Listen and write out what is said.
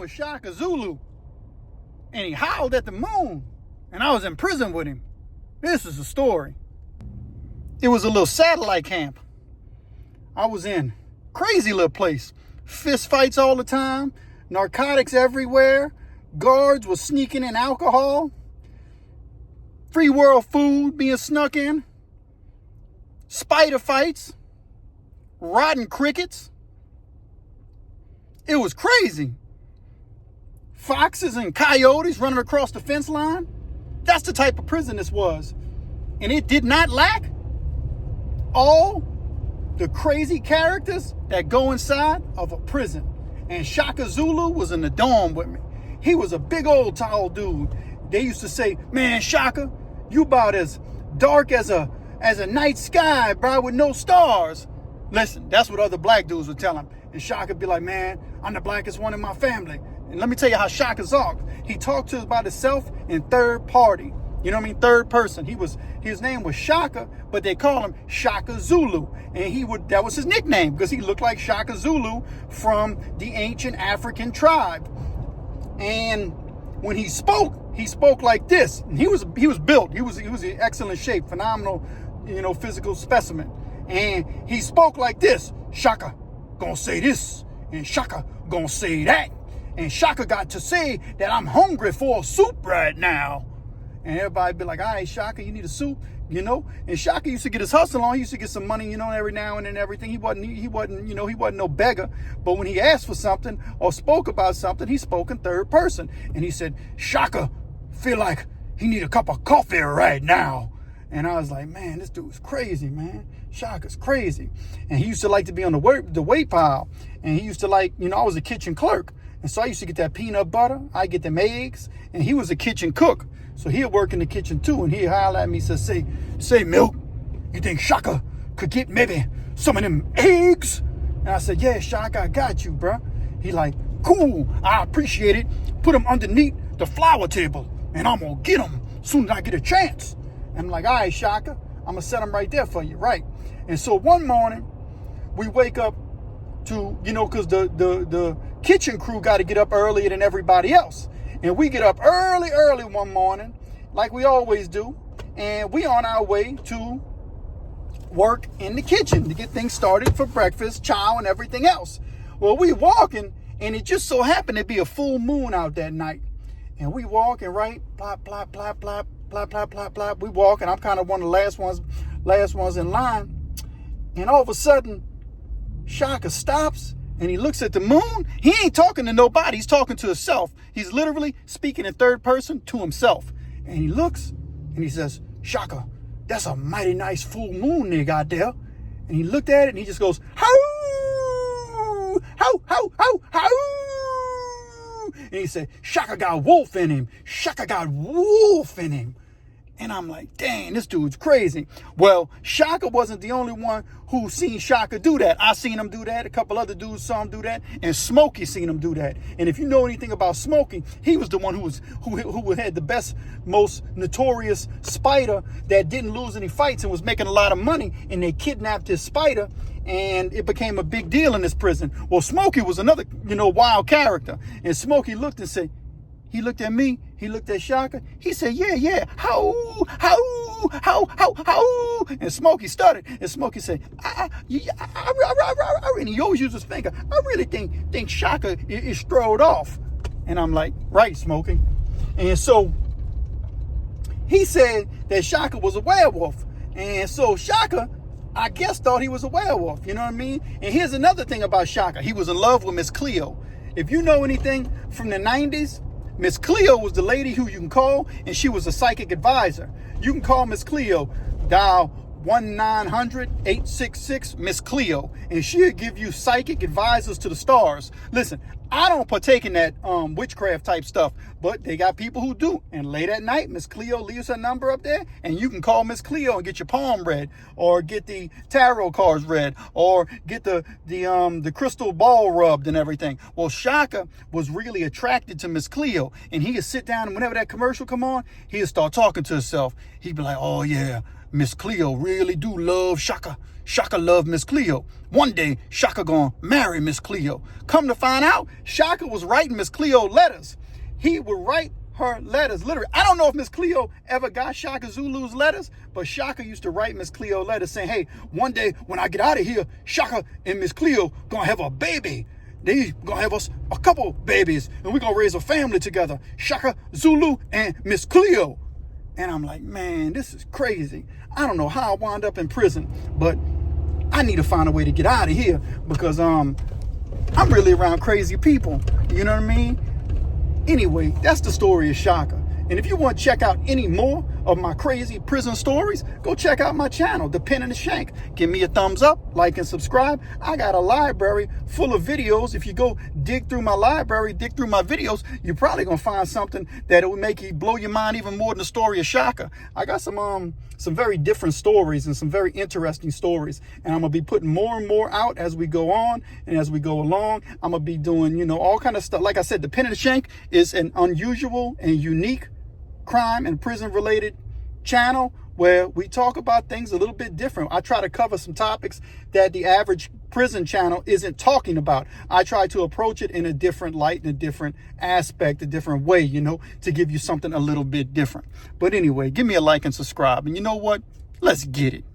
was Shaka Zulu, and he howled at the moon, and I was in prison with him. This is a story. It was a little satellite camp. I was in. Crazy little place. Fist fights all the time. Narcotics everywhere. Guards were sneaking in alcohol. Free world food being snuck in. Spider fights. Rotten crickets. It was crazy. Foxes and coyotes running across the fence line. That's the type of prison this was. And it did not lack all the crazy characters that go inside of a prison. And Shaka Zulu was in the dorm with me. He was a big old tall dude. They used to say, man, Shaka, you about as dark as a night sky, bro, with no stars. Listen, that's what other black dudes would tell him. And Shaka would be like, man, I'm the blackest one in my family. And let me tell you how Shaka talked. He talked to us about himself in third party. You know what I mean? Third person. His name was Shaka, but they call him Shaka Zulu. And that was his nickname because he looked like Shaka Zulu from the ancient African tribe. And when he spoke like this. And he was built. He was in excellent shape, phenomenal, physical specimen. And he spoke like this. Shaka gonna say this, and Shaka gonna say that. And Shaka got to say that I'm hungry for a soup right now. And everybody be like, all right, Shaka, you need a soup, And Shaka used to get his hustle on. He used to get some money, every now and then, everything. He wasn't no beggar. But when he asked for something or spoke about something, he spoke in third person. And he said, Shaka feel like he need a cup of coffee right now. And I was like, man, this dude's crazy, man. Shaka's crazy. And he used to like to be on the weight pile. And he used to I was a kitchen clerk. And so I used to get that peanut butter. I get them eggs. And he was a kitchen cook. So he'd work in the kitchen too. And he'd holler at me and say, Milk, you think Shaka could get maybe some of them eggs? And I said, yeah, Shaka, I got you, bro. He like, cool, I appreciate it. Put them underneath the flower table. And I'm going to get them as soon as I get a chance. And I'm like, all right, Shaka, I'm going to set them right there for you, right? And so one morning, we wake up to, because the kitchen crew got to get up earlier than everybody else. And we get up early one morning, like we always do. And we on our way to work in the kitchen to get things started for breakfast, chow, and everything else. Well, we walking, and it just so happened to be a full moon out that night. And we walking, right? Plop, plop, plop, plop, plop, plop, plop, plop. We walking. I'm kind of one of the last ones in line. And all of a sudden, Shaka stops and he looks at the moon. He ain't talking to nobody. He's talking to himself. He's literally speaking in third person to himself. And he looks and he says, Shaka, that's a mighty nice full moon they got there. And he looked at it and he just goes, how, how, how, how, how. And he said, Shaka got wolf in him. Shaka got wolf in him. And I'm like, dang, this dude's crazy. Well, Shaka wasn't the only one who seen Shaka do that. I seen him do that. A couple other dudes saw him do that. And Smokey seen him do that. And if you know anything about Smokey, he was the one who had the best, most notorious spider that didn't lose any fights and was making a lot of money. And they kidnapped his spider. And it became a big deal in this prison. Well, Smokey was another, wild character. And Smokey looked and said, he looked at me, he looked at Shaka, he said, yeah, how, and Smokey stuttered, and Smokey said, and he always used his finger, I really think Shaka is strolled off. And I'm like, right, Smokey. And so he said that Shaka was a werewolf. And so Shaka, I guess, thought he was a werewolf, you know what I mean? And here's another thing about Shaka. He was in love with Miss Cleo. If you know anything from the 90s, Miss Cleo was the lady who you can call, and she was a psychic advisor. You can call Miss Cleo, dial 1-900-866 Miss Cleo, and she'll give you psychic advisors to the stars. Listen, I don't partake in that witchcraft type stuff, but they got people who do. And late at night, Miss Cleo leaves her number up there, and you can call Miss Cleo and get your palm read, or get the tarot cards read, or get the crystal ball rubbed and everything. Well, Shaka was really attracted to Miss Cleo, and he would sit down, and whenever that commercial come on, he'd start talking to himself. He'd be like, oh yeah, Miss Cleo really do love Shaka. Shaka loved Miss Cleo. One day, Shaka gonna marry Miss Cleo. Come to find out, Shaka was writing Miss Cleo letters. He would write her letters, literally. I don't know if Miss Cleo ever got Shaka Zulu's letters, but Shaka used to write Miss Cleo letters saying, hey, one day when I get out of here, Shaka and Miss Cleo gonna have a baby. They gonna have us a couple babies, and we're gonna raise a family together. Shaka, Zulu, and Miss Cleo. And I'm like, man, this is crazy. I don't know how I wound up in prison, but I need to find a way to get out of here because I'm really around crazy people. You know what I mean? Anyway, that's the story of Shaka. And if you want to check out any more of my crazy prison stories, go check out my channel, The Pen and the Shank. Give me a thumbs up, like and subscribe. I got a library full of videos. If you go dig through my library, dig through my videos, you're probably going to find something that it will make you blow your mind even more than the story of Shaka. I got some very different stories and some very interesting stories. And I'm going to be putting more and more out as we go on and as we go along. I'm going to be doing, you know, all kind of stuff. Like I said, The Pen and the Shank is an unusual and unique crime and prison related channel where we talk about things a little bit different. I try to cover some topics that the average prison channel isn't talking about. I try to approach it in a different light, in a different aspect, a different way, you know, to give you something a little bit different. But anyway, give me a like and subscribe. And you know what? Let's get it.